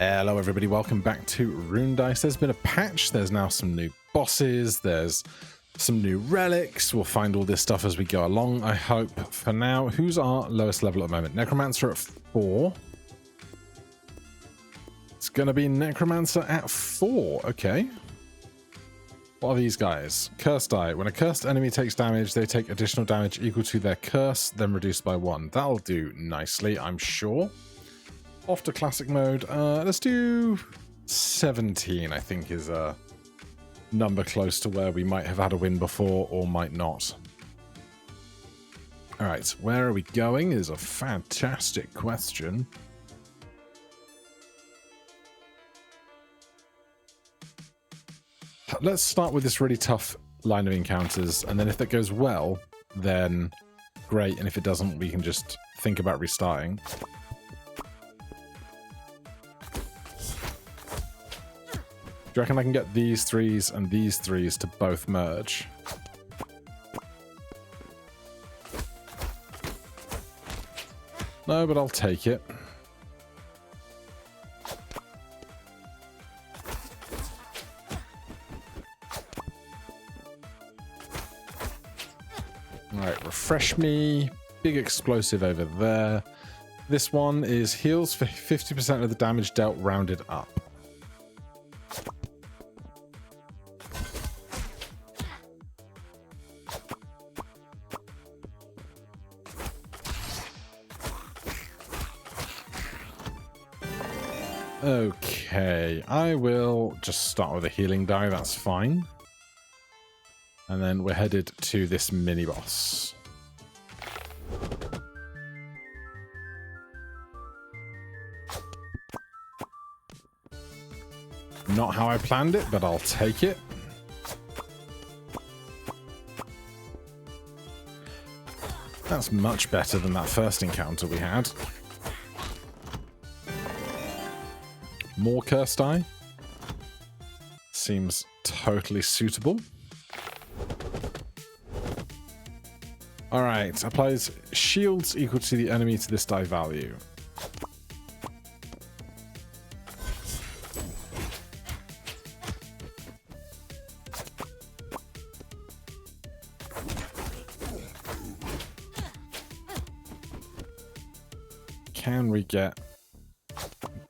Hello everybody, welcome back to Rune Dice. There's been a patch, there's now some new bosses, there's some new relics. We'll find all this stuff as we go along, I hope. For now, who's our lowest level at the moment? Necromancer at 4. It's gonna be Necromancer at 4, okay. What are these guys? Curse die. When a cursed enemy takes damage, they take additional damage equal to their curse, then reduced by 1. That'll do nicely, I'm sure. Off to classic mode. Let's do 17, I think, is a number close to where we might have had a win before or might not. Alright, where are we going is a fantastic question. Let's start with this really tough line of encounters, and then if that goes well, then great, and if it doesn't, we can just think about restarting. Do you reckon I can get these threes and these threes to both merge? No, but I'll take it. Alright, refresh me. Big explosive over there. This one is heals for 50% of the damage dealt rounded up. Okay, I will just start with a healing die, that's fine. And then we're headed to this mini-boss. Not how I planned it, but I'll take it. That's much better than that first encounter we had. More curse die. Seems totally suitable. Alright, applies shields equal to the enemy to this die value. Can we get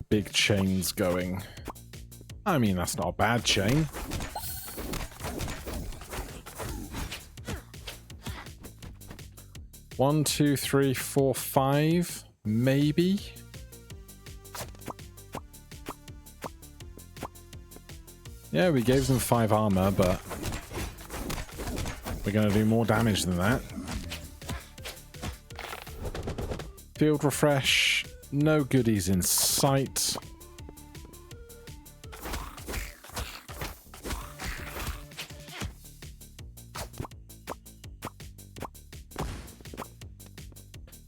big chains going? I mean, that's not a bad chain. One, two, three, four, five, maybe. Yeah, we gave them 5 armor, but we're going to do more damage than that. Field refresh. No goodies in sight.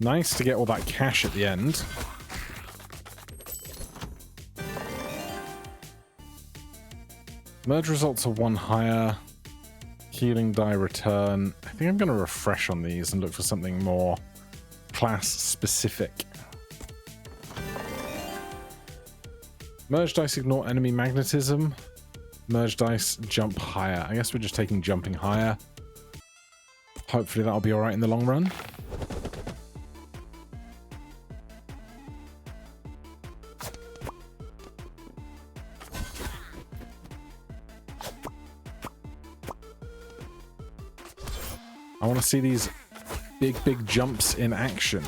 Nice to get all that cash at the end. Merge results are 1 higher. Healing die return. I think I'm going to refresh on these and look for something more class specific. Merge dice ignore enemy magnetism. Merge dice jump higher. I guess we're just taking jumping higher. Hopefully that'll be alright in the long run. I want to see these big jumps in action.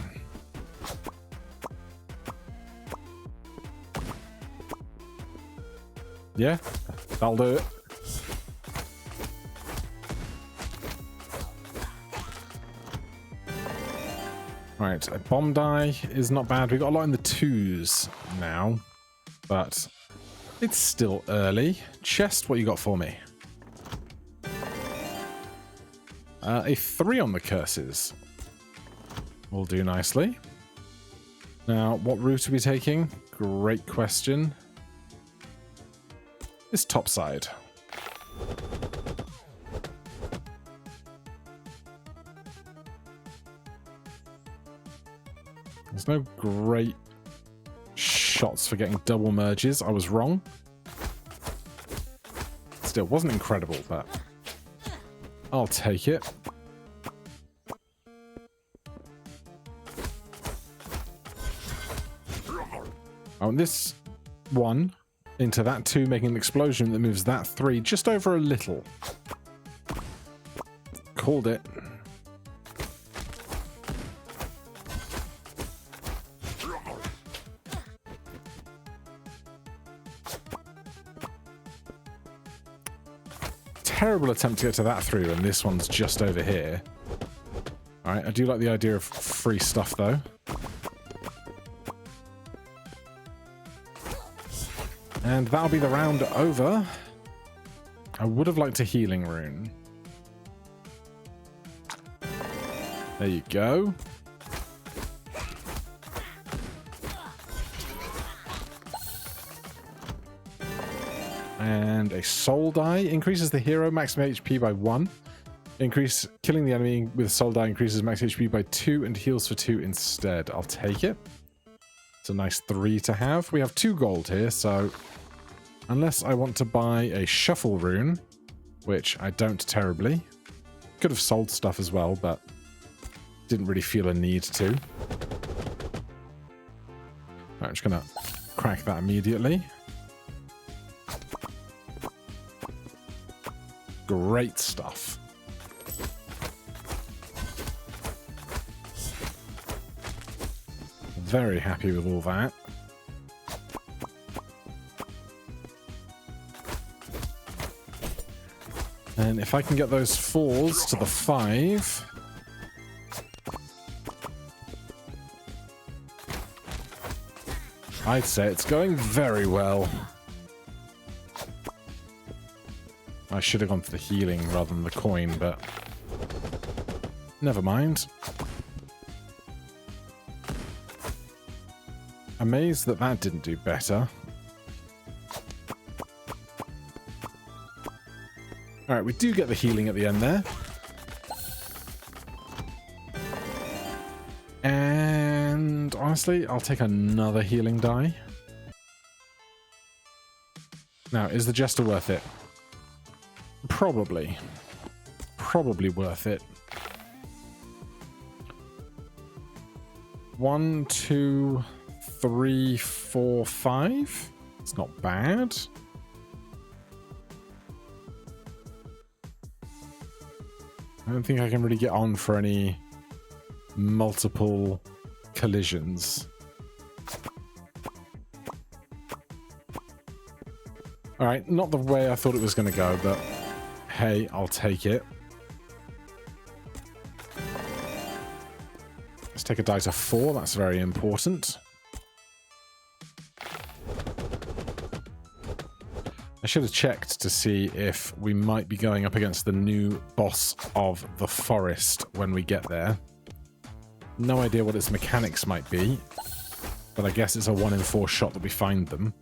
Yeah, that'll do it. Right, a bomb die is not bad. We've got a lot in the 2s now, but it's still early. Chest, what you got for me? A 3 on the curses. Will do nicely. Now, what route are we taking? Great question. This top side. There's no great shots for getting double merges. I was wrong. Still, wasn't incredible, but I'll take it. Oh, and this one into that 2, making an explosion that moves that 3 just over a little. Called it. Terrible attempt to get to that through, and this one's just over here. Alright, I do like the idea of free stuff, though. And that'll be the round over. I would have liked a healing rune. There you go. And a soul die increases the hero maximum HP by 1. Killing the enemy with soul die increases max HP by 2 and heals for 2 instead. I'll take it. It's a nice 3 to have. We have 2 gold here, so unless I want to buy a shuffle rune, which I don't terribly. Could have sold stuff as well, but didn't really feel a need to. Right, I'm just gonna crack that immediately. Great stuff. Very happy with all that. And if I can get those 4s to the 5... I'd say it's going very well. I should have gone for the healing rather than the coin, but never mind. Amazed that that didn't do better. Alright, we do get the healing at the end there. And honestly, I'll take another healing die. Now, is the Jester worth it? Probably. Probably worth it. 1, 2, 3, 4, 5. It's not bad. I don't think I can really get on for any multiple collisions. Alright, not the way I thought it was going to go, but hey, I'll take it. Let's take a die to 4, that's very important. I should have checked to see if we might be going up against the new boss of the forest when we get there. No idea what its mechanics might be, but I guess it's a 1 in 4 shot that we find them.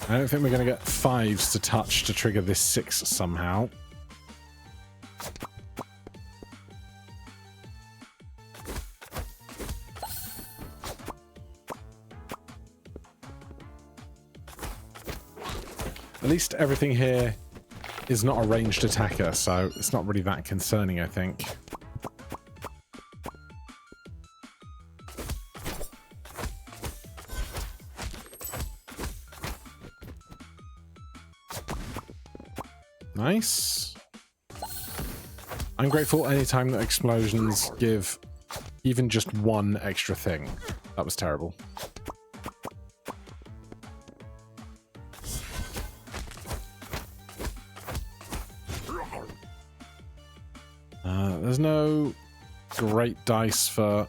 I don't think we're going to get 5s to touch to trigger this 6 somehow. At least everything here is not a ranged attacker, so it's not really that concerning, I think. Nice. I'm grateful anytime that explosions give even just 1 extra thing. That was terrible. There's no great dice for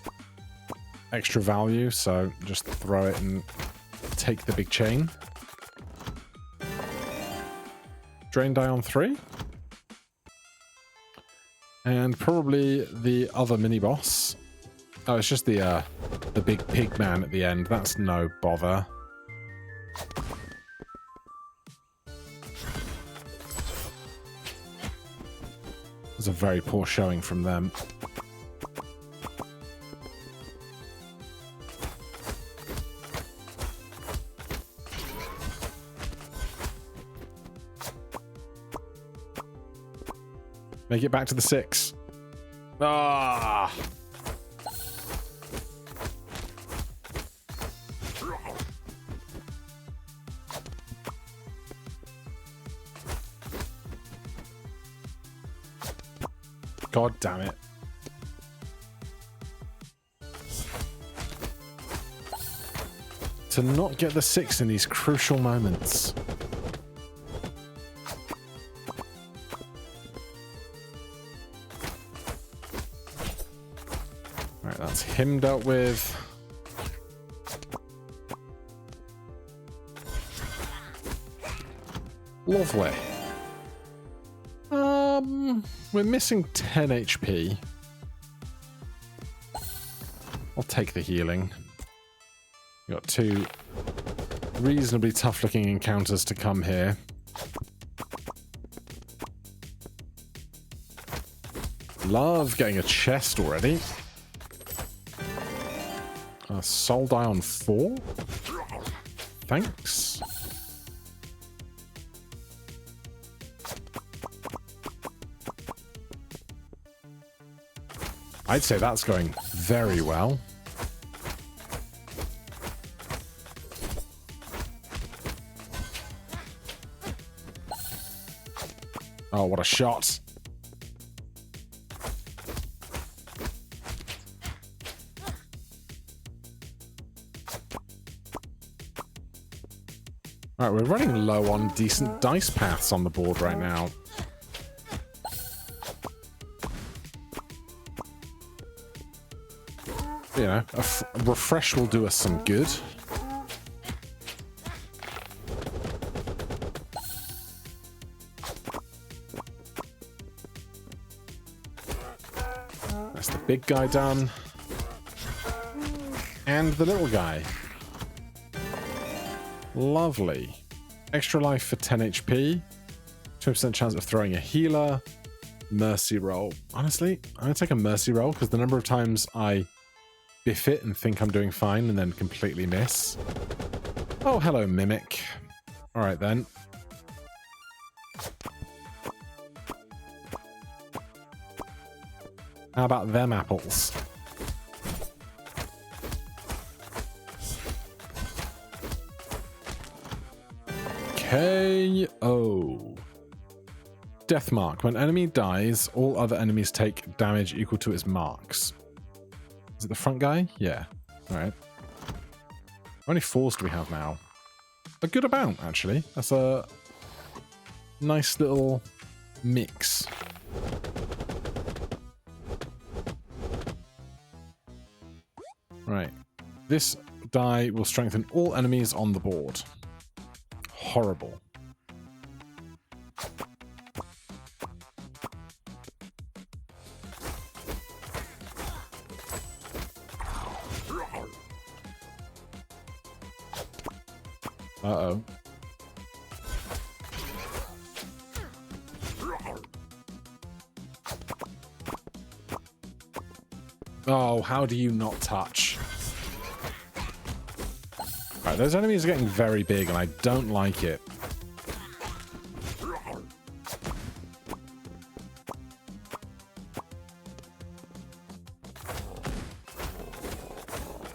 extra value, so just throw it and take the big chain. Drain die on 3. And probably the other mini-boss. Oh, it's just the big pig man at the end. That's no bother. was a very poor showing from them. Make it back to the 6. Ah! God damn it. To not get the 6 in these crucial moments. Right, that's him dealt with. Lovely. We're missing 10 HP. I'll take the healing. We've got 2 reasonably tough-looking encounters to come here. Love getting a chest already. Soul die on 4? Thanks. I'd say that's going very well. Oh, what a shot. Alright, we're running low on decent dice paths on the board right now. You know, a refresh will do us some good. That's the big guy done. And the little guy. Lovely. Extra life for 10 HP. 20% chance of throwing a healer. Mercy roll. Honestly, I'm going to take a mercy roll because the number of times I biff it and think I'm doing fine and then completely miss. Oh, hello, Mimic. Alright then. How about them apples? KO. Death mark. When enemy dies, all other enemies take damage equal to its marks. Is it the front guy? Yeah. Alright. How many 4s do we have now? A good amount, actually. That's a nice little mix. Right. This die will strengthen all enemies on the board. Horrible. Uh-oh. Oh, how do you not touch? Right, those enemies are getting very big and I don't like it.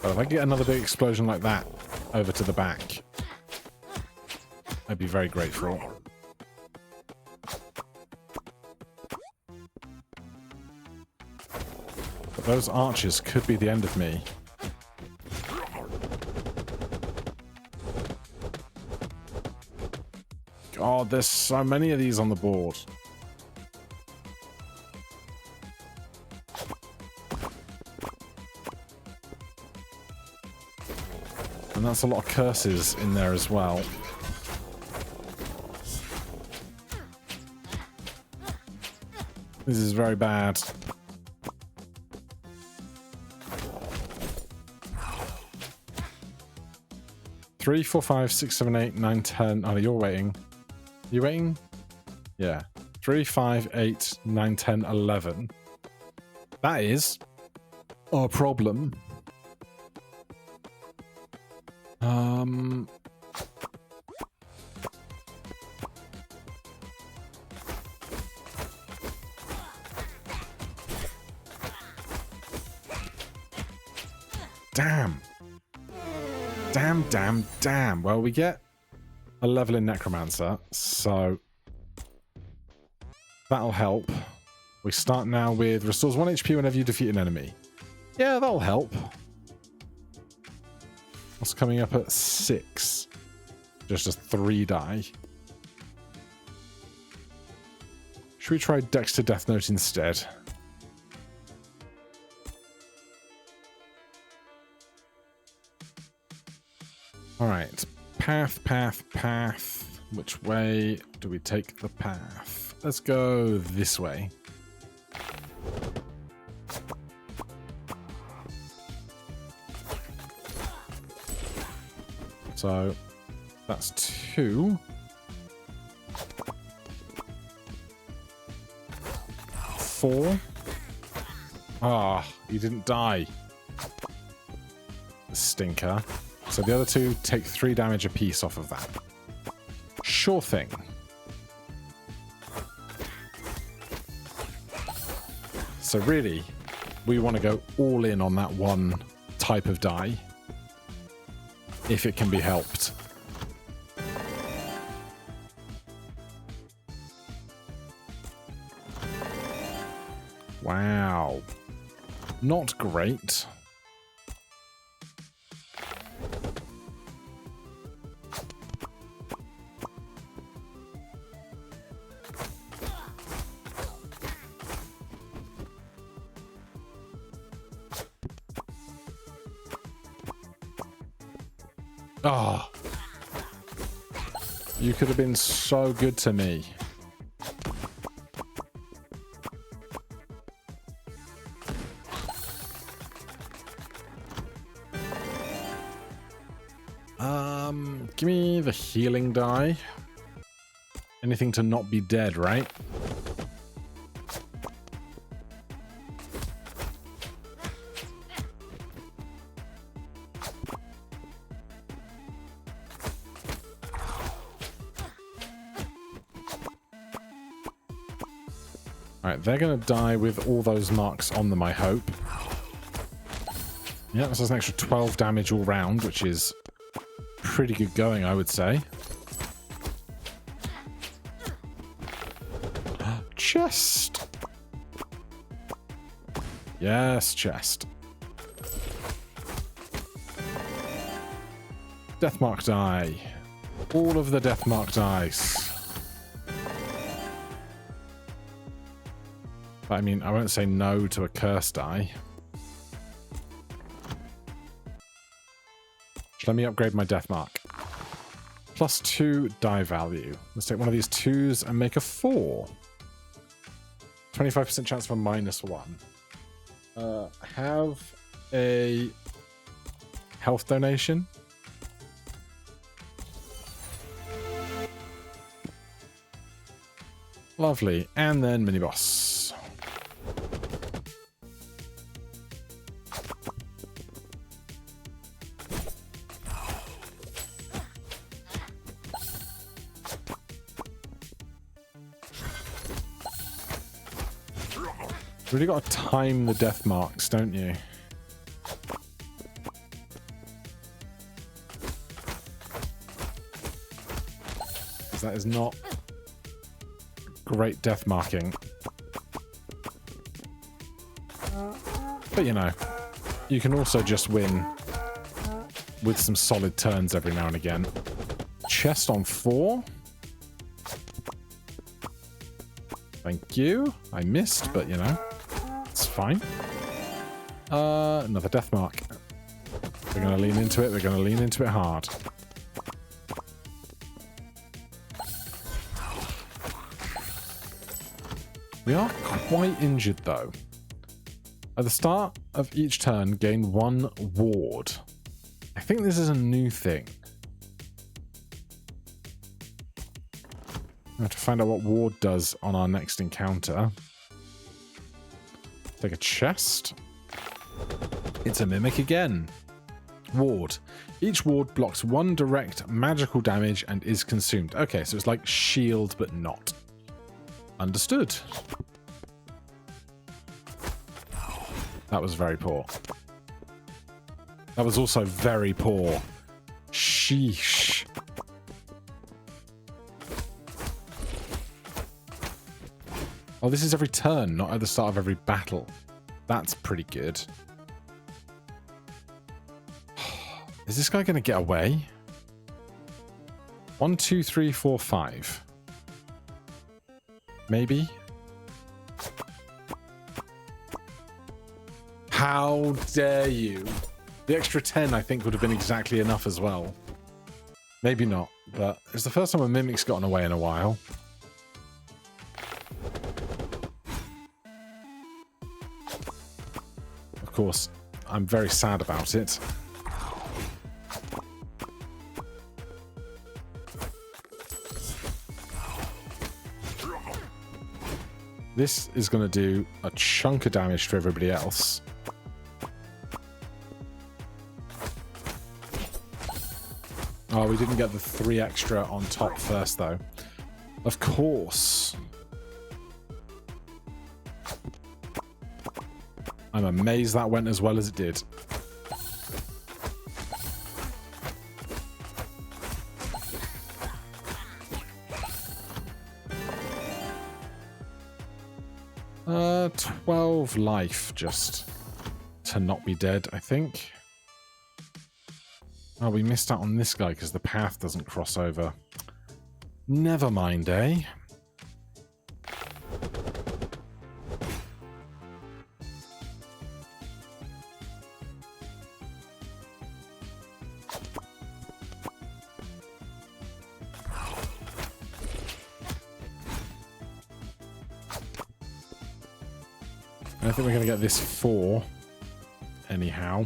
But if I get another big explosion like that over to the back, I'd be very grateful. But those archers could be the end of me. God, there's so many of these on the board. And that's a lot of curses in there as well. This is very bad. Three, 4, 5, 6, 7, 8, 9, 10. Oh, you're waiting. You waiting? Yeah. 3, 5, 8, 9, 10, 11. That is our problem. Damn. Damn. Well, we get a level in Necromancer, so that'll help. We start now with restores 1 HP whenever you defeat an enemy. Yeah, that'll help. What's coming up at 6? Just a 3 die. Should we try Dexter Death Note instead? Alright. Path. Which way do we take the path? Let's go this way. So that's 2. 4. Ah, he didn't die. Stinker. So the other 2 take 3 damage apiece off of that. Sure thing. So really, we want to go all in on that one type of die, if it can be helped. Wow. Not great. Oh, you could have been so good to me. Give me the healing die. Anything to not be dead, right? Alright, they're going to die with all those marks on them, I hope. Yeah, this is an extra 12 damage all round, which is pretty good going, I would say. Chest! Yes, chest. Deathmark die. All of the Deathmark dice. I mean, I won't say no to a curse die. Let me upgrade my Deathmark. +2 die value. Let's take one of these 2s and make a 4. 25% chance for -1. Have a health donation. Lovely. And then mini-boss. Really got to time the death marks, don't you? Because that is not great death marking. But you know, you can also just win with some solid turns every now and again. Chest on 4. Thank you. I missed, but you know. It's fine. Another death mark. They're going to lean into it. They're going to lean into it hard. We are quite injured, though. At the start of each turn, gain 1 ward. I think this is a new thing. I have to find out what ward does on our next encounter. Take a chest. It's a mimic again. Ward. Each ward blocks 1 direct magical damage and is consumed. Okay, so it's like shield, but not. Understood. That was very poor. That was also very poor. Sheesh. Oh, this is every turn, not at the start of every battle. That's pretty good. Is this guy going to get away? 1, 2, 3, 4, 5. Maybe? How dare you? The extra 10, I think, would have been exactly enough as well. Maybe not, but it's the first time a mimic's gotten away in a while. Of course, I'm very sad about it. This is going to do a chunk of damage to everybody else. Oh, we didn't get the 3 extra on top first, though. Of course. I'm amazed that went as well as it did. Uh, 12 life just to not be dead, I think. Oh, we missed out on this guy because the path doesn't cross over. Never mind, eh? I think we're going to get this 4 anyhow.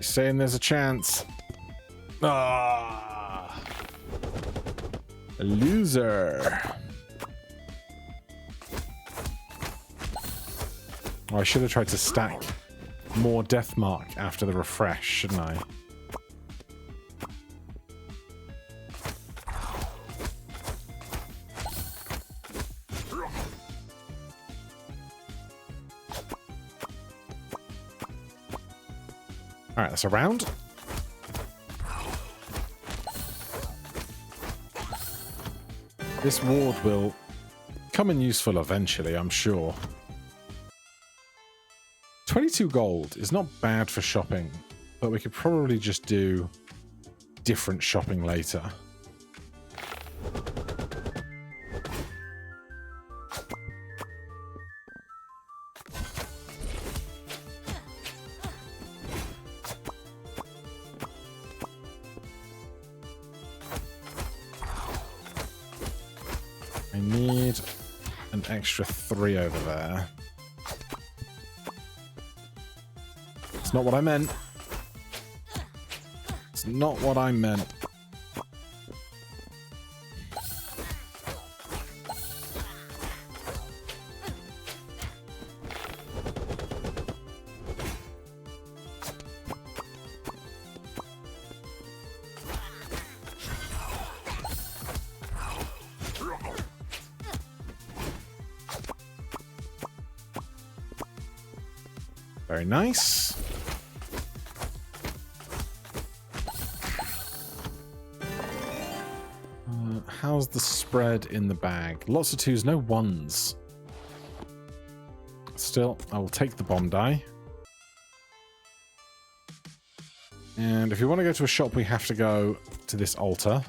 Saying there's a chance. Ah, a loser. Oh, I should have tried to stack more death mark after the refresh, shouldn't I? Alright, that's a round. This ward will come in useful eventually, I'm sure. 22 gold is not bad for shopping, but we could probably just do different shopping later. I need an extra 3 over there. It's not what I meant. It's not what I meant. Very nice. How's the spread in the bag? Lots of 2s, no 1s. Still, I will take the bomb die. And if we want to go to a shop, we have to go to this altar.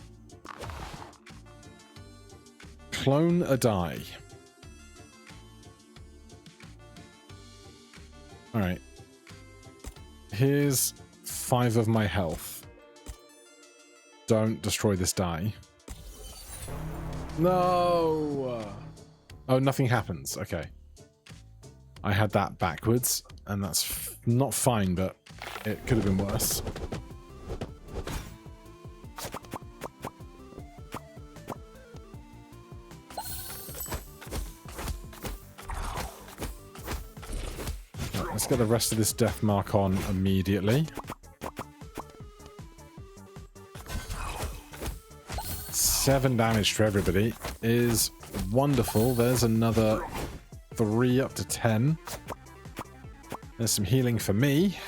Clone a die. Alright. Here's 5 of my health. Don't destroy this die. No! Oh, nothing happens. Okay. I had that backwards, and that's not fine, but it could have been worse. Right, let's get the rest of this death mark on immediately. 7 damage to everybody is wonderful. There's another 3 up to 10. There's some healing for me.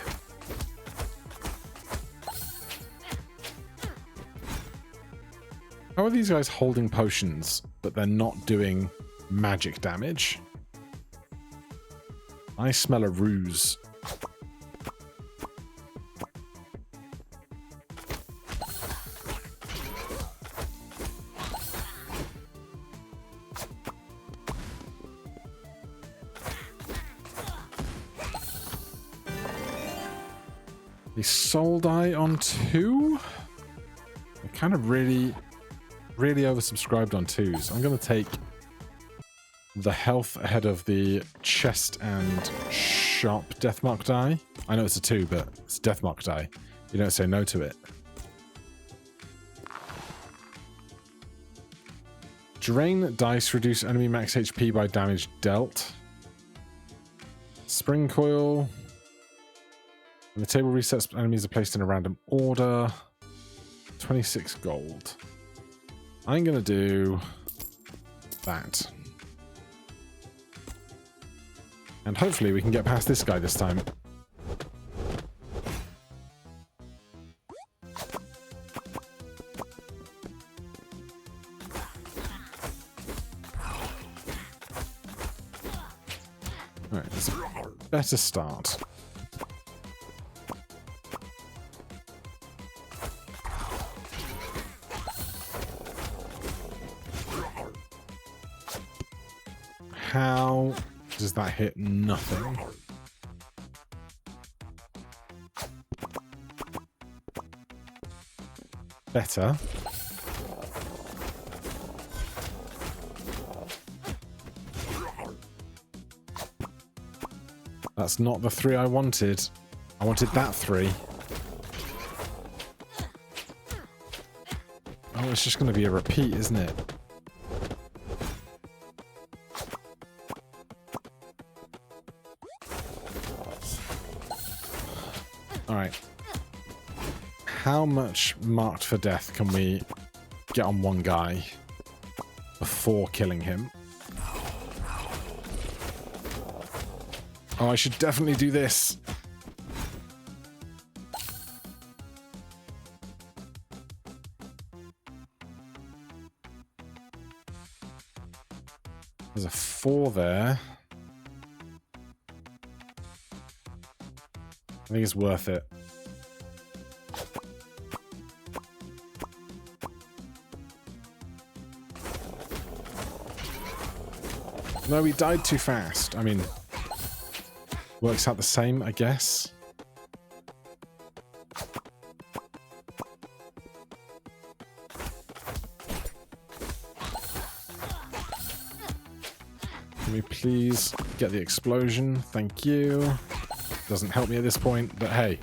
How are these guys holding potions, but they're not doing magic damage? I smell a ruse. The soul die on 2? I kind of really oversubscribed on 2s. I'm going to take the health ahead of the chest and sharp deathmark die. I know it's a 2, but it's a deathmark die. You don't say no to it. Drain dice reduce enemy max HP by damage dealt. Spring coil. When the table resets, enemies are placed in a random order. 26 gold. I'm going to do that. And hopefully we can get past this guy this time. Alright, that's a better start. How does that hit? Nothing. Better. That's not the 3 I wanted. I wanted that 3. Oh, it's just going to be a repeat, isn't it? Alright. How much marked for death can we get on one guy before killing him? Oh, I should definitely do this. There's a 4 there. I think it's worth it. No, we died too fast. I mean, works out the same, I guess. Can we please get the explosion? Thank you. Doesn't help me at this point, but hey.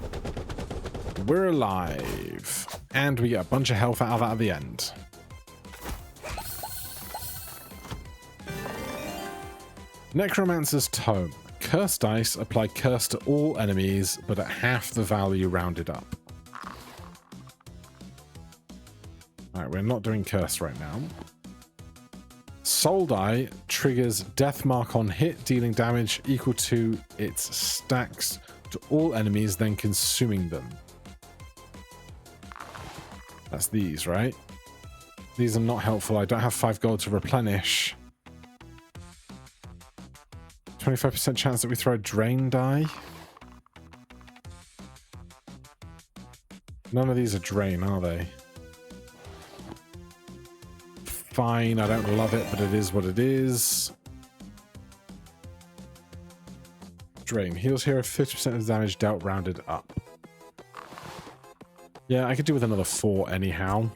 We're alive. And we get a bunch of health out of that at the end. Necromancer's Tome. Curse dice apply curse to all enemies, but at half the value rounded up. Alright, we're not doing curse right now. Soul die triggers death mark on hit, dealing damage equal to its stacks to all enemies, then consuming them. That's these, right? These are not helpful. I don't have 5 gold to replenish. 25% chance that we throw a drain die. None of these are drain, are they? Fine, I don't love it, but it is what it is. Drain. Heals hero 50% of the damage dealt rounded up. Yeah, I could do with another 4 anyhow.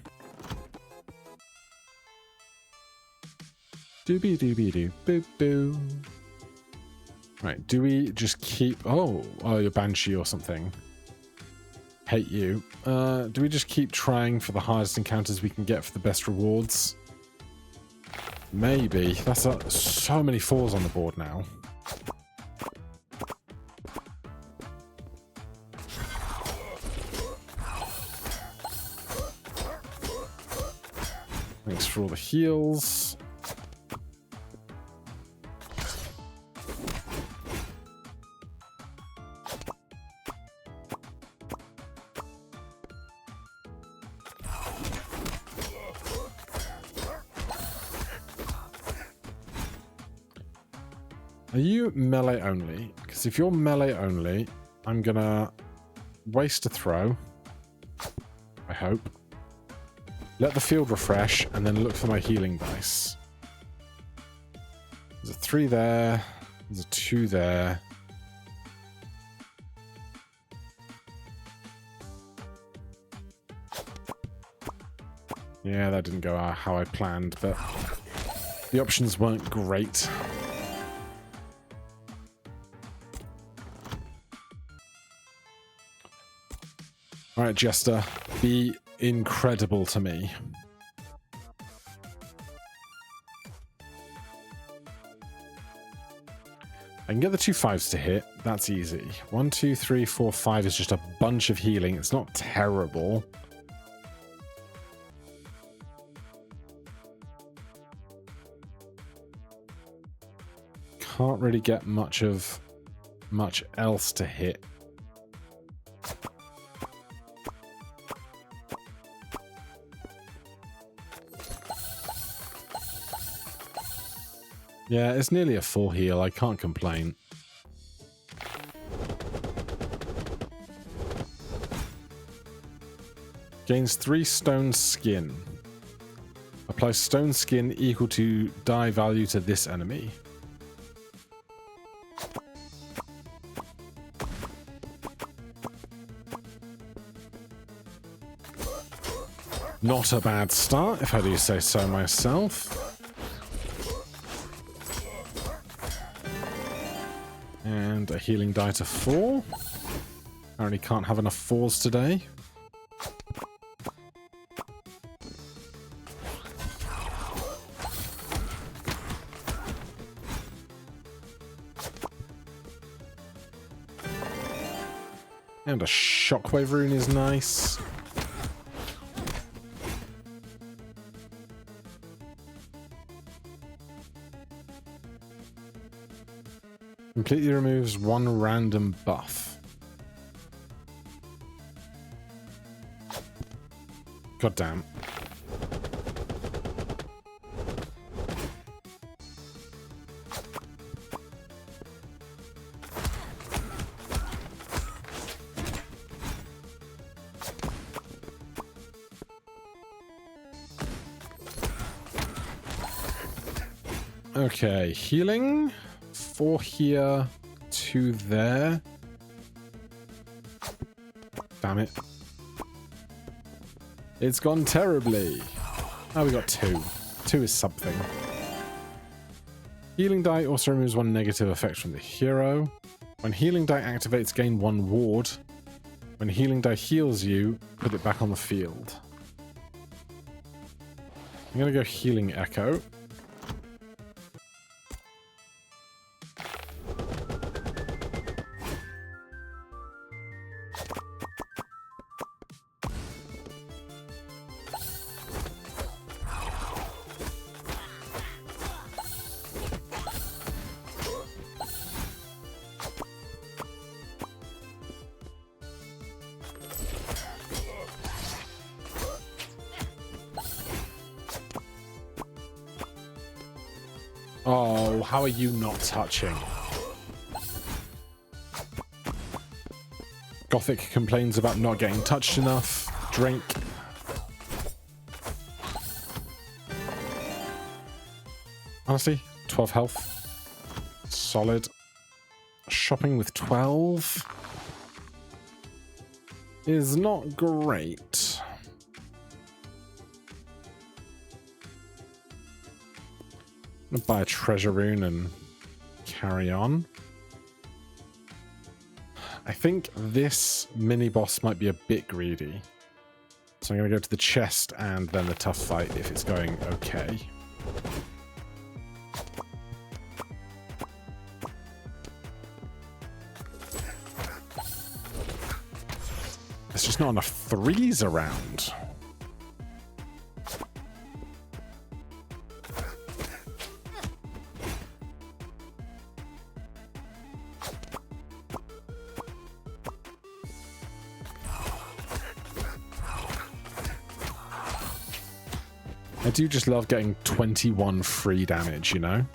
Doobie doobie doo boo boo. Right, do we just keep... Oh, your Banshee or something. Hate you. Do we just keep trying for the hardest encounters we can get for the best rewards? Maybe. That's so many 4s on the board now. Thanks for all the heals. Are you melee only? Because if you're melee only, I'm gonna waste a throw. I hope. Let the field refresh, and then look for my healing dice. There's a 3 there. There's a 2 there. Yeah, that didn't go how I planned, but the options weren't great. Alright, Jester, be incredible to me. I can get the 2 5s to hit. That's easy. 1, 2, 3, 4, 5 is just a bunch of healing. It's not terrible. Can't really get much else to hit. Yeah, it's nearly a full heal. I can't complain. Gains 3 stone skin. Apply stone skin equal to die value to this enemy. Not a bad start, if I do say so myself. And a healing die to 4. Apparently can't have enough 4s today. And a shockwave rune is nice. Completely removes 1 random buff. God damn. Okay, healing. 4 here, 2 there. Damn it. It's gone terribly. Oh, we got 2. 2 is something. Healing die also removes 1 negative effect from the hero. When healing die activates, gain 1 ward. When healing die heals you, put it back on the field. I'm gonna go healing echo. Oh, how are you not touching? Gothic complains about not getting touched enough. Drink. Honestly, 12 health. Solid. Shopping with 12 is not great. I'm gonna buy a treasure rune and carry on. I think this mini-boss might be a bit greedy. So I'm going to go to the chest and then the tough fight if it's going okay. There's just not enough threes around. I do just love getting 21 free damage, you know?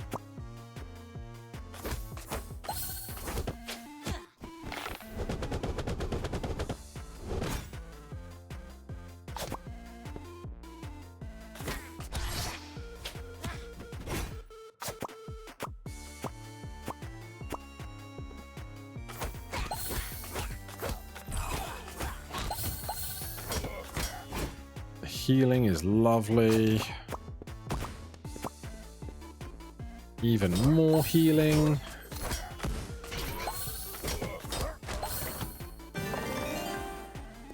Healing is lovely. Even more healing.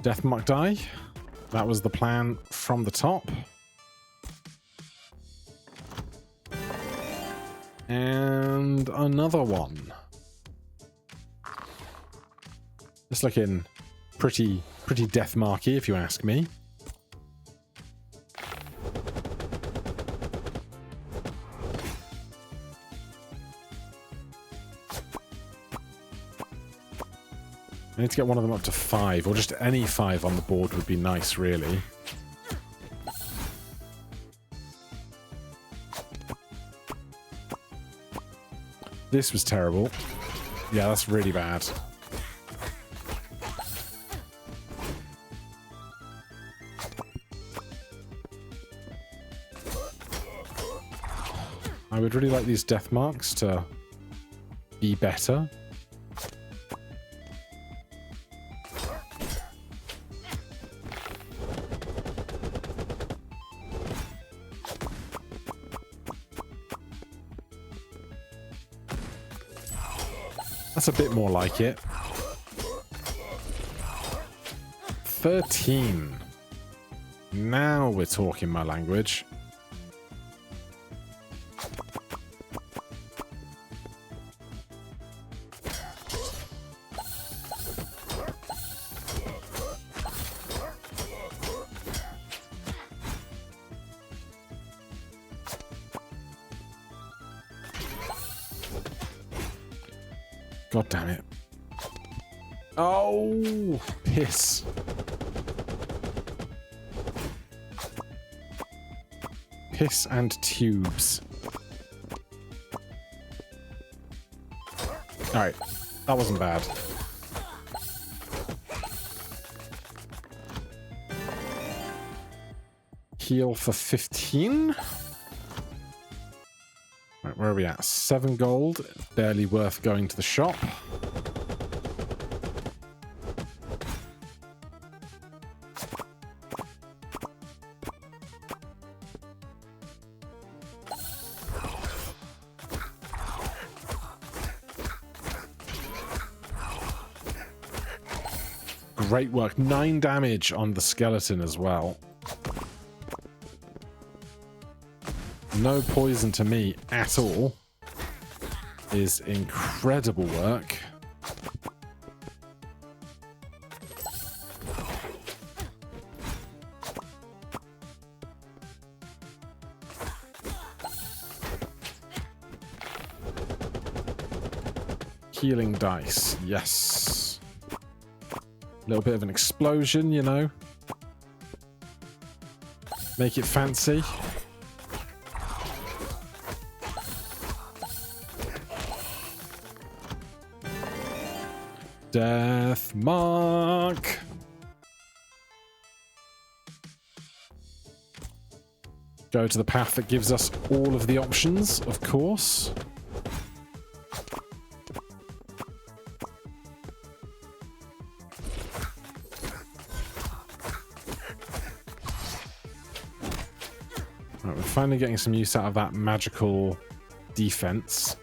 Death mark die. That was the plan from the top. And another one. It's looking pretty death marky, if you ask me. I need to get one of them up to 5, or just any 5 on the board would be nice, really. This was terrible. Yeah, that's really bad. I would really like these death marks to be better. That's a bit more like it. 13. Now we're talking my language. God damn it. Oh, piss. Piss and tubes. Alright, that wasn't bad. Heal for 15. Right, where are we at? 7 gold. Barely worth going to the shop. Great work. 9 damage on the skeleton as well. No poison to me at all. Is incredible work. Healing dice, yes. A little bit of an explosion, you know. Make it fancy. Death mark. Go to the path that gives us all of the options, of course. Right, we're finally getting some use out of that magical defense.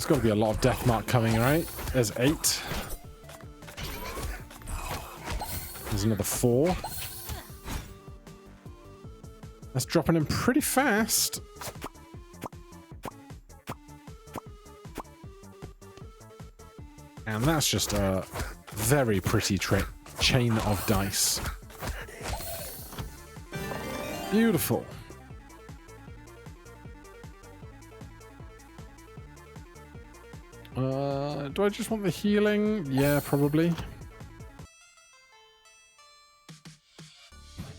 got to be a lot of death mark coming, right? There's 8. There's another 4. That's dropping in pretty fast. And that's just a very pretty chain of dice. Beautiful. Do I just want the healing? Yeah, probably.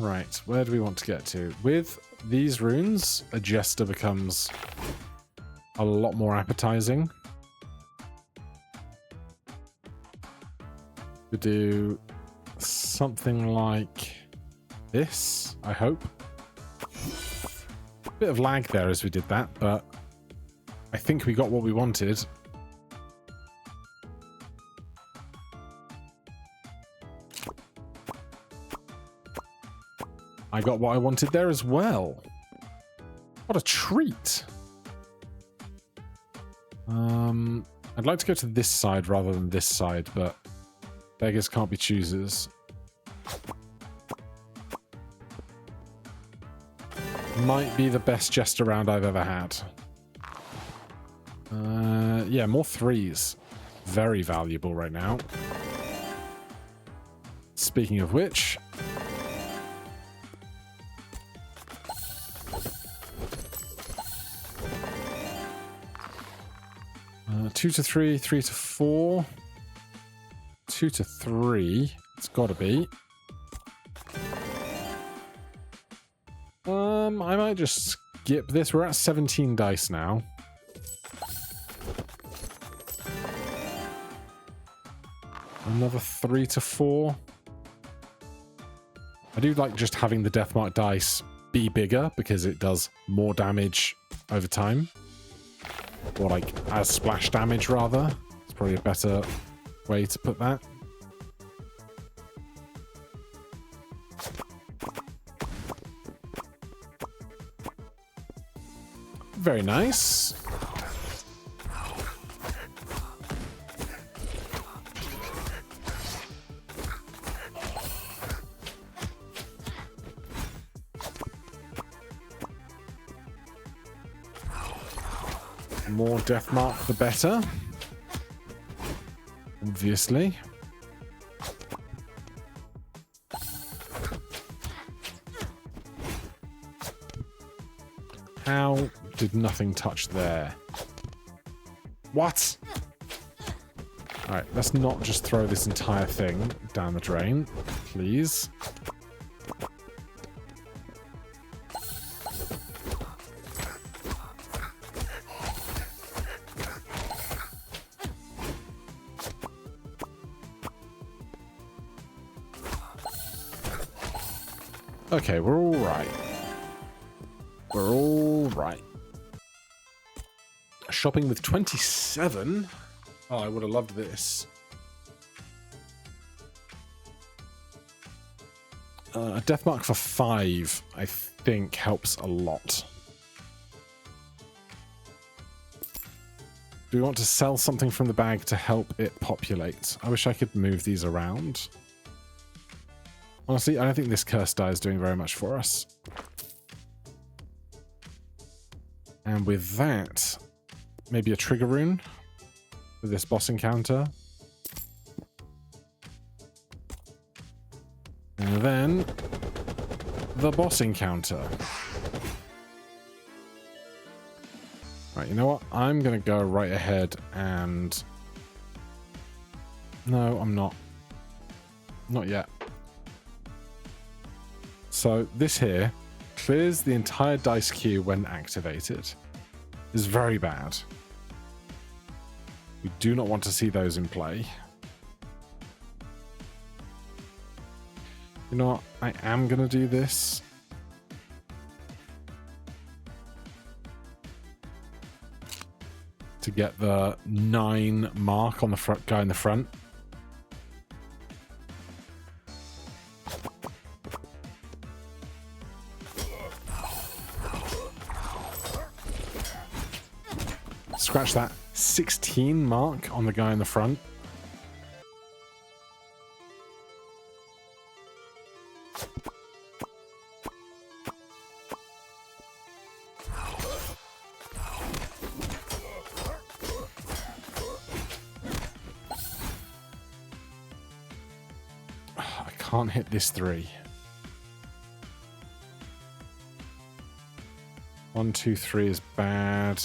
Right, where do we want to get to? With these runes, a jester becomes a lot more appetizing. We do something like this, I hope. Bit of lag there as we did that, but I think we got what we wanted. I got what I wanted there as well. What a treat. I'd like to go to this side rather than this side, but beggars can't be choosers. Might be the best jester round I've ever had. Yeah, more 3s. Very valuable right now. Speaking of which... 2 to 3, 3 to 4. 2 to 3. It's got to be. I might just skip this. We're at 17 dice now. Another 3 to 4. I do like just having the Deathmark dice be bigger because it does more damage over time. Or like as splash damage rather. It's probably a better way to put that. Very nice. More Deathmark, the better. Obviously. How did nothing touch there? What? Alright, let's not just throw this entire thing down the drain, please. Okay, we're all right. We're all right. Shopping with 27? Oh, I would have loved this. A Deathmark for 5, I think, helps a lot. Do we want to sell something from the bag to help it populate? I wish I could move these around. Honestly, I don't think this curse die is doing very much for us. And with that, maybe a trigger rune for this boss encounter. And then the boss encounter. Right, you know what? I'm going to go right ahead and... No, I'm not. Not yet. So this here clears the entire dice queue when activated. This is very bad. We do not want to see those in play. You know what? I am going to do this. To get the 9 mark on the front guy in the front. Scratch that. 16 mark on the guy in the front. I can't hit this 3. 1, 2, 3 is bad.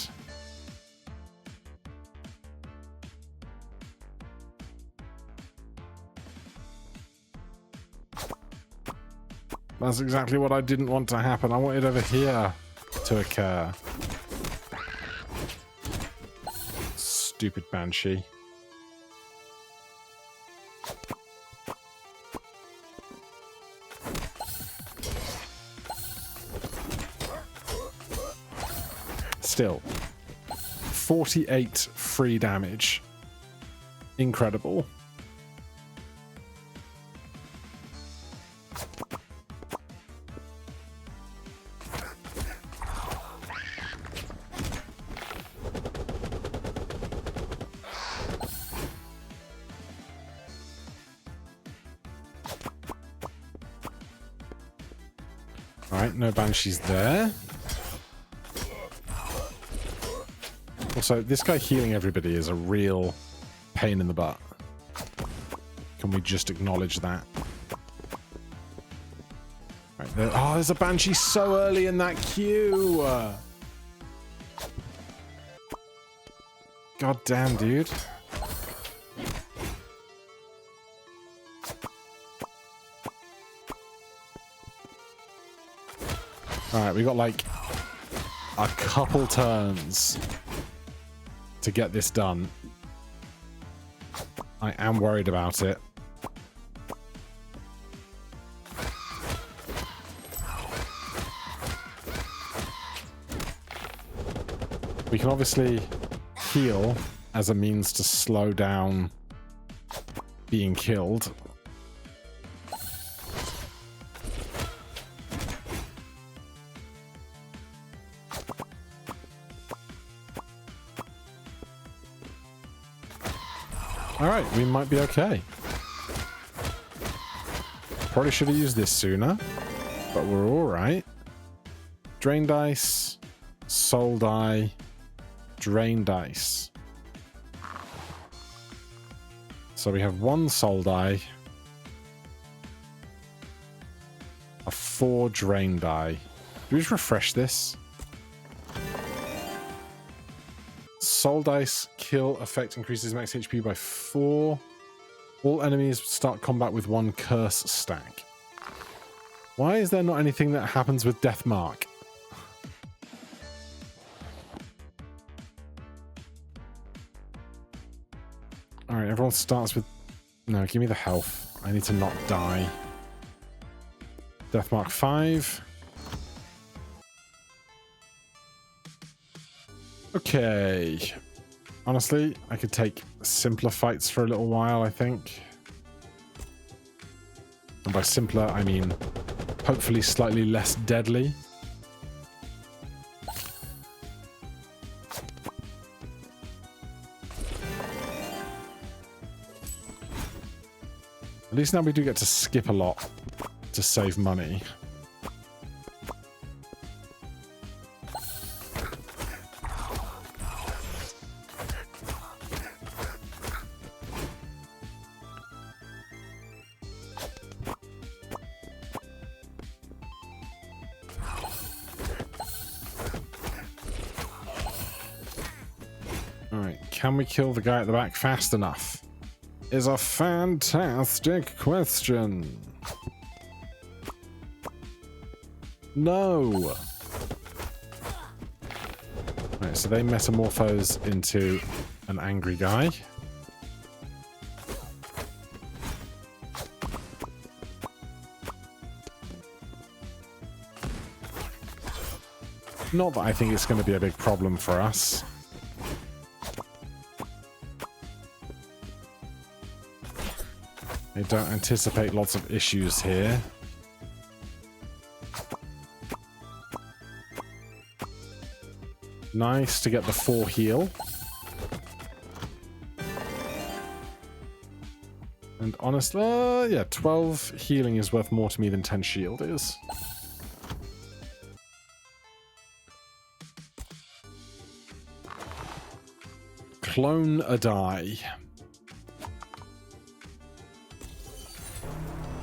That's exactly what I didn't want to happen. I wanted over here to occur. Stupid Banshee. Still, 48 free damage. Incredible. Alright, no banshees there. Also, this guy healing everybody is a real pain in the butt. Can we just acknowledge that? Right there. Oh, there's a banshee so early in that queue! God damn, dude. Alright, we got like a couple turns to get this done. I am worried about it. We can obviously heal as a means to slow down being killed. Alright, we might be okay. Probably should have used this sooner, but we're alright. Drain dice, soul die, drain dice. So we have 1 soul die, a 4 drain die. Do we just refresh this? Soul dice kill effect increases max HP by 4. All enemies start combat with 1 curse stack. Why is there not anything that happens with Death Mark? Alright, everyone starts with... No, give me the health. I need to not die. Death Mark 5. Okay. Honestly, I could take simpler fights for a little while, I think. And by simpler, I mean hopefully slightly less deadly. At least now we do get to skip a lot to save money. Can we kill the guy at the back fast enough? Is a fantastic question. No. Right, so they metamorphose into an angry guy. Not that I think it's going to be a big problem for us. I don't anticipate lots of issues here. Nice to get the 4 heal. And honestly, yeah, 12 healing is worth more to me than 10 shield is. Clone a die.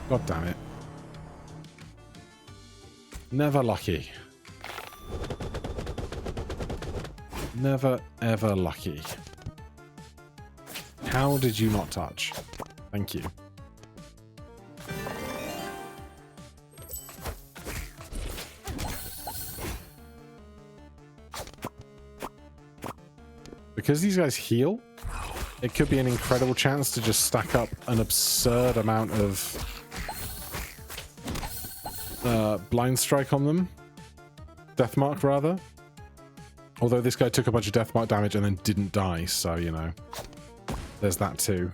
God damn it. Never lucky. Never, ever lucky. How did you not touch? Thank you. Because these guys heal, it could be an incredible chance to just stack up an absurd amount of blind strike on them. Deathmark, rather. Although this guy took a bunch of deathmark damage and then didn't die, so, you know, there's that too.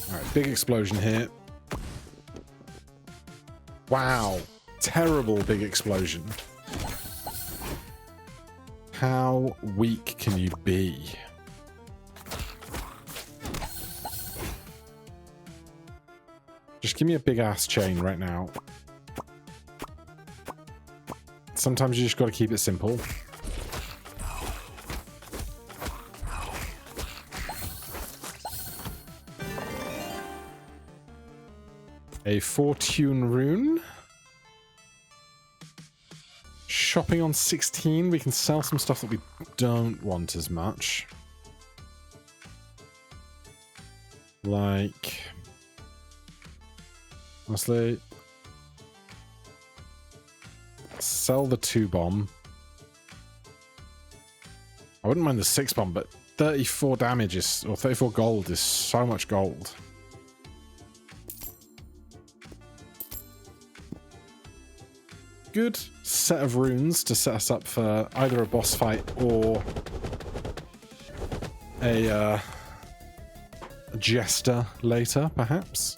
Alright, big explosion here. Wow. Terrible big explosion. How weak can you be? Just give me a big ass chain right now. Sometimes you just got to keep it simple. A Fortune rune. Shopping on 16. We can sell some stuff that we don't want as much. Like... honestly, sell the 2-bomb. I wouldn't mind the 6-bomb, but 34 damage is, or 34 gold is so much gold. Good set of runes to set us up for either a boss fight or a jester later, perhaps.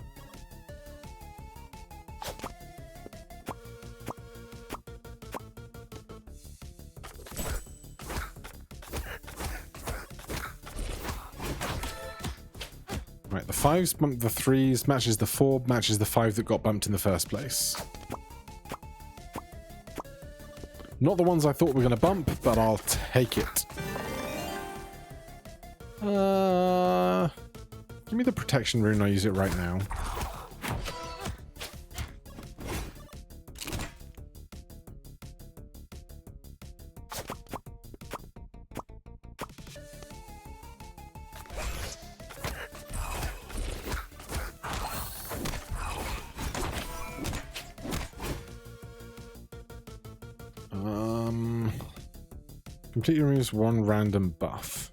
Right, the 5s bump the 3s, matches the 4, matches the 5 that got bumped in the first place. Not the ones I thought were going to bump, but I'll take it. Give me the protection rune, I'll use it right now. Completely removes one random buff.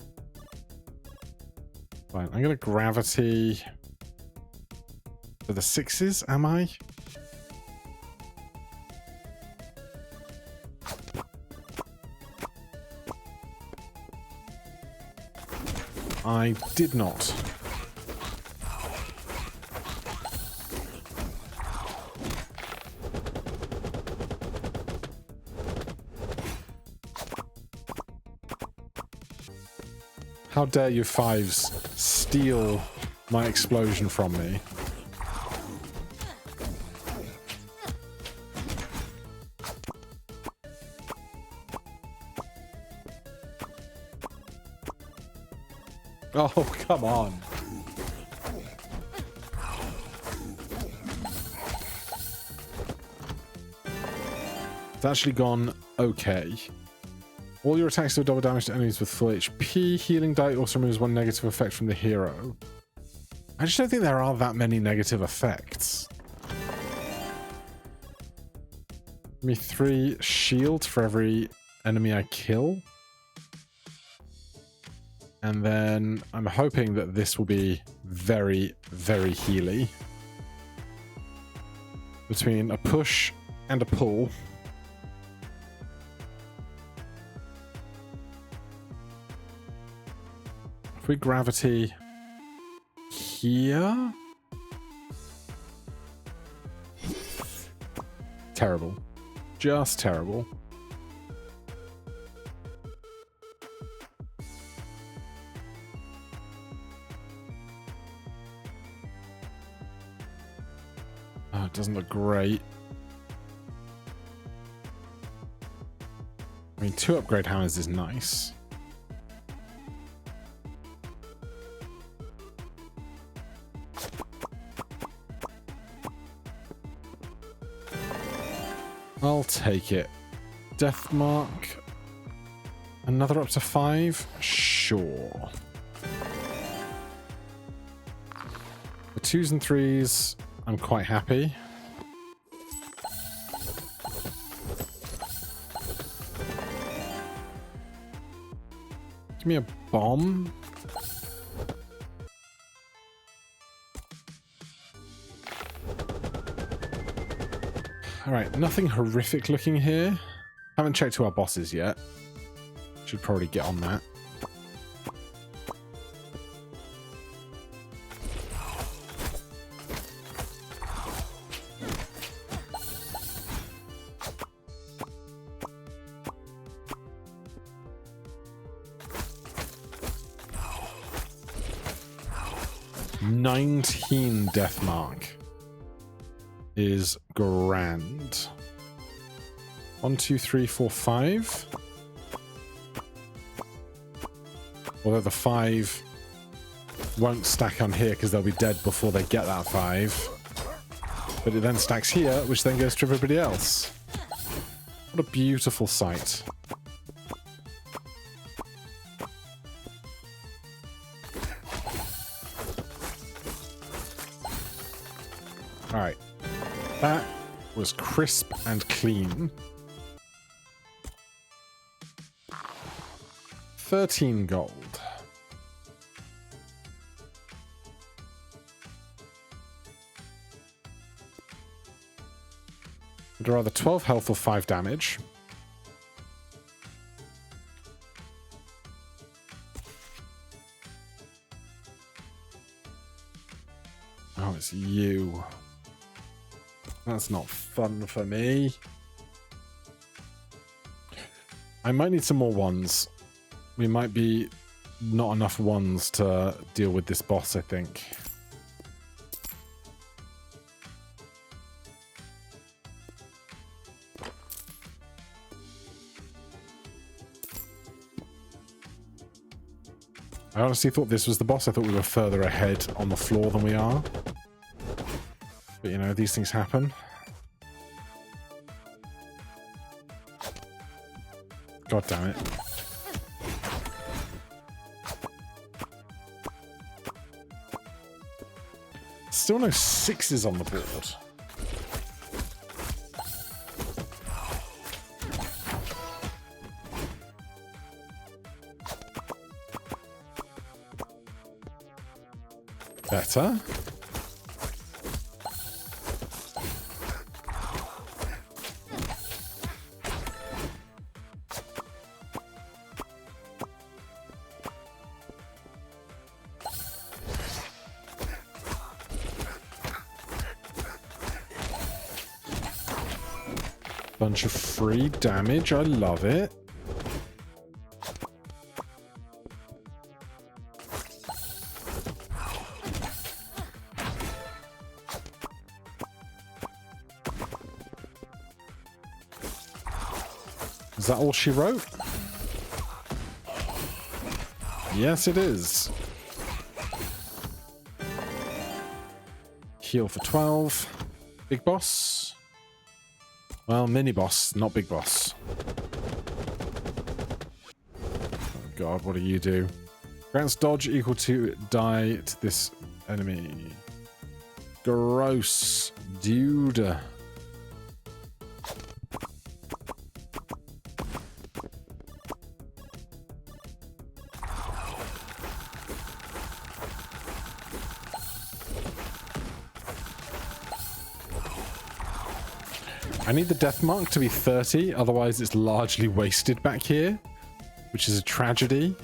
Fine, I'm gonna gravity for the 6s, am I? I did not. How dare you 5s steal my explosion from me? Oh, come on. It's actually gone okay. All your attacks do double damage to enemies with full HP. Healing die also removes one negative effect from the hero. I just don't think there are that many negative effects. Give me 3 shield for every enemy I kill. And then I'm hoping that this will be very, very healy. Between a push and a pull. If we gravity here... Terrible. Just terrible. Oh, it doesn't look great. I mean, 2 upgrade hammers is nice. I'll take it. Death mark. Another up to 5? Sure. The 2s and 3s, I'm quite happy. Give me a bomb. Alright, nothing horrific looking here. Haven't checked who our boss is yet. Should probably get on that. $19 death mark is grand. 1, 2, 3, 4, 5. Although the 5 won't stack on here because they'll be dead before they get that 5. But it then stacks here, which then goes to everybody else. What a beautiful sight. Alright. That was crisp and clean. 13 gold. Would rather 12 health or 5 damage. Oh, it's you. That's not fun for me. I might need some more ones. We might be not enough ones to deal with this boss, I think. I honestly thought this was the boss. I thought we were further ahead on the floor than we are. But, you know, these things happen. God damn it. Still no 6s on the board. Better. Bunch of free damage. I love it. Is that all she wrote? Yes, it is. Heal for 12. Big boss. Well, mini boss, not big boss. Oh god, what do you do? Grants dodge equal to die to this enemy. Gross, dude. I need the death mark to be 30, otherwise it's largely wasted back here, which is a tragedy.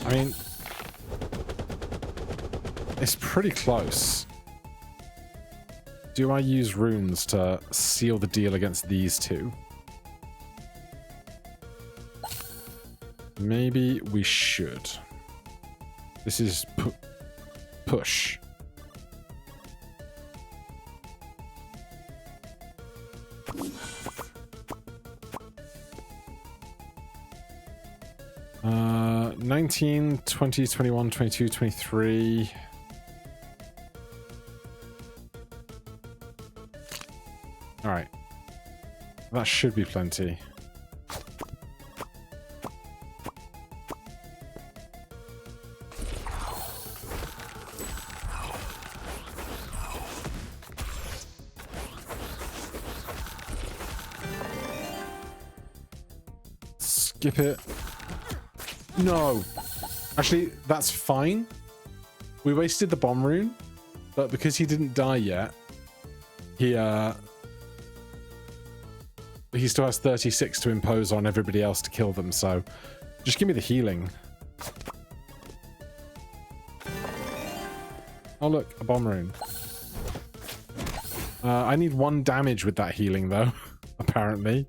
I mean, it's pretty close. Do I use runes to seal the deal against these two? Maybe we should. This is push. Uh, 19, 20, 21, 22, 23. All right. That should be plenty. Skip it. No. Actually, that's fine. We wasted the bomb rune, but because he didn't die yet, he still has 36 to impose on everybody else to kill them, so just give me the healing. Oh look, a bomb rune. I need 1 damage with that healing though, apparently.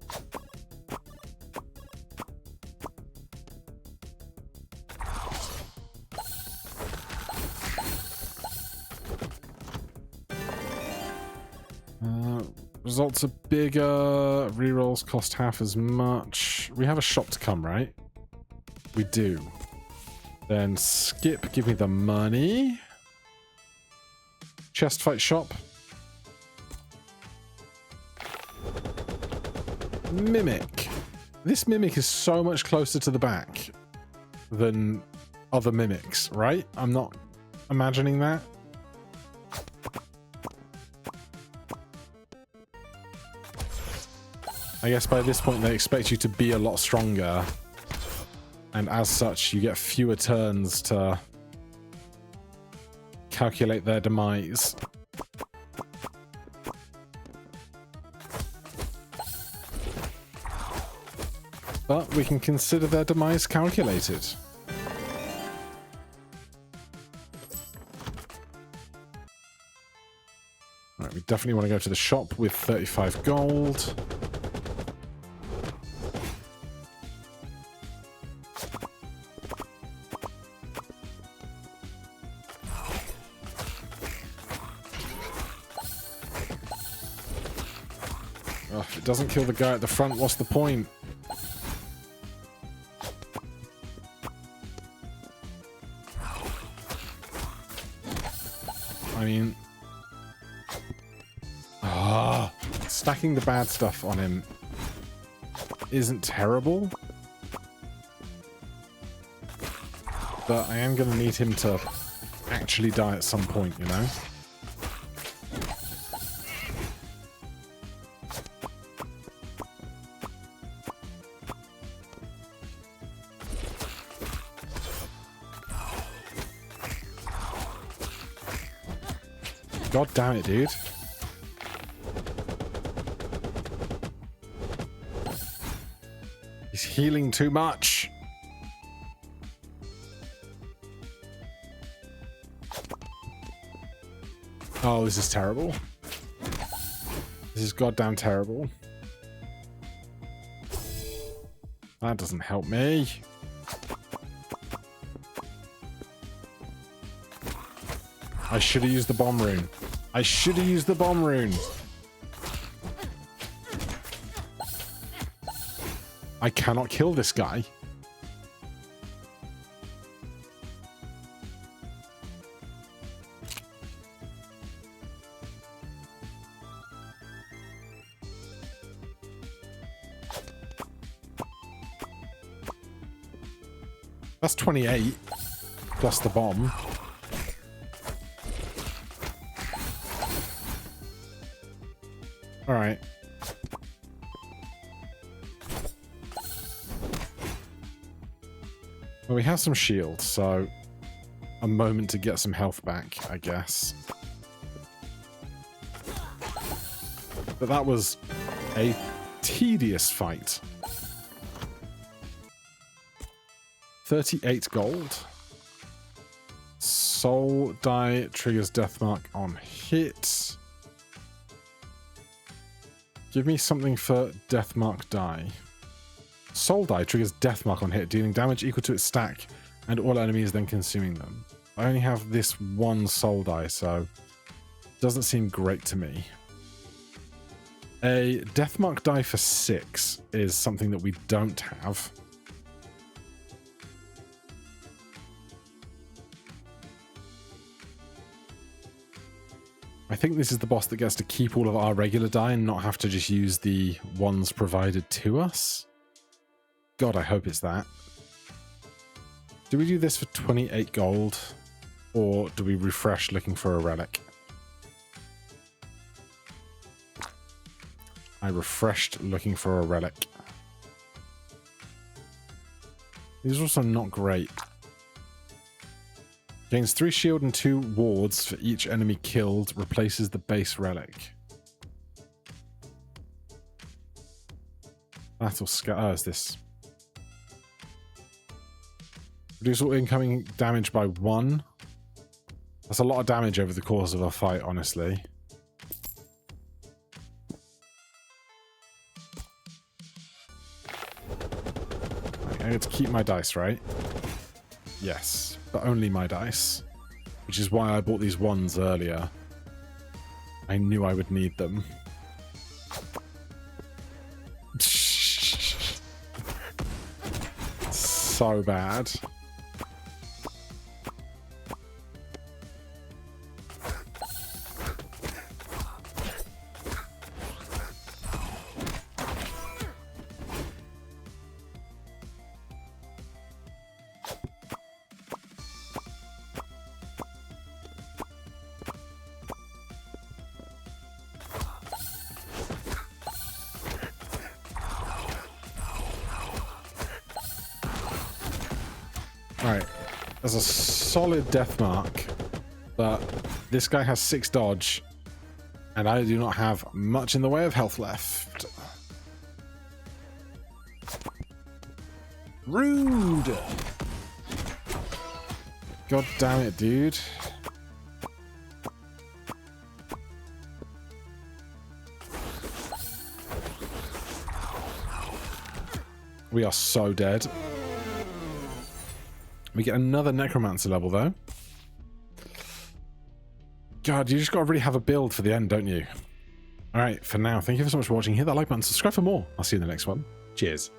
Results are bigger. Rerolls cost half as much. We have a shop to come, right? We do. Then skip, give me the money. Chest fight shop. Mimic. This mimic is so much closer to the back than other mimics, right? I'm not imagining that. I guess by this point they expect you to be a lot stronger, and as such you get fewer turns to calculate their demise. But we can consider their demise calculated. Right, we definitely want to go to the shop with 35 gold. If it doesn't kill the guy at the front, what's the point? I mean... stacking the bad stuff on him isn't terrible. But I am going to need him to actually die at some point, you know? God damn it, dude. He's healing too much. Oh, this is terrible. This is goddamn terrible. That doesn't help me. I should have used the bomb rune. I should have used the bomb rune. I cannot kill this guy. That's 28 plus the bomb. All right. Well, we have some shields, so a moment to get some health back, I guess. But that was a tedious fight. 38 gold. Soul die triggers Deathmark on hit. Give me something for Deathmark die. Soul die triggers Deathmark on hit, dealing damage equal to its stack and all enemies then consuming them. I only have this one soul die, so it doesn't seem great to me. A Deathmark die for 6 is something that we don't have. I think this is the boss that gets to keep all of our regular die and not have to just use the ones provided to us. God, I hope it's that. Do we do this for 28 gold? Or do we refresh looking for a relic? I refreshed looking for a relic. These are also not great. Gains 3 shield and 2 wards for each enemy killed. Replaces the base relic. Battle scar. Oh, is this? Reduce all incoming damage by 1. That's a lot of damage over the course of a fight, honestly. I get to keep my dice, right? Yes, but only my dice. Which is why I bought these ones earlier. I knew I would need them. So bad. Alright, there's a solid death mark, but this guy has 6 dodge, and I do not have much in the way of health left. Rude! God damn it, dude. We are so dead. We get another Necromancer level, though. God, you just got to really have a build for the end, don't you? Alright, for now, thank you so much for watching. Hit that like button, subscribe for more. I'll see you in the next one. Cheers.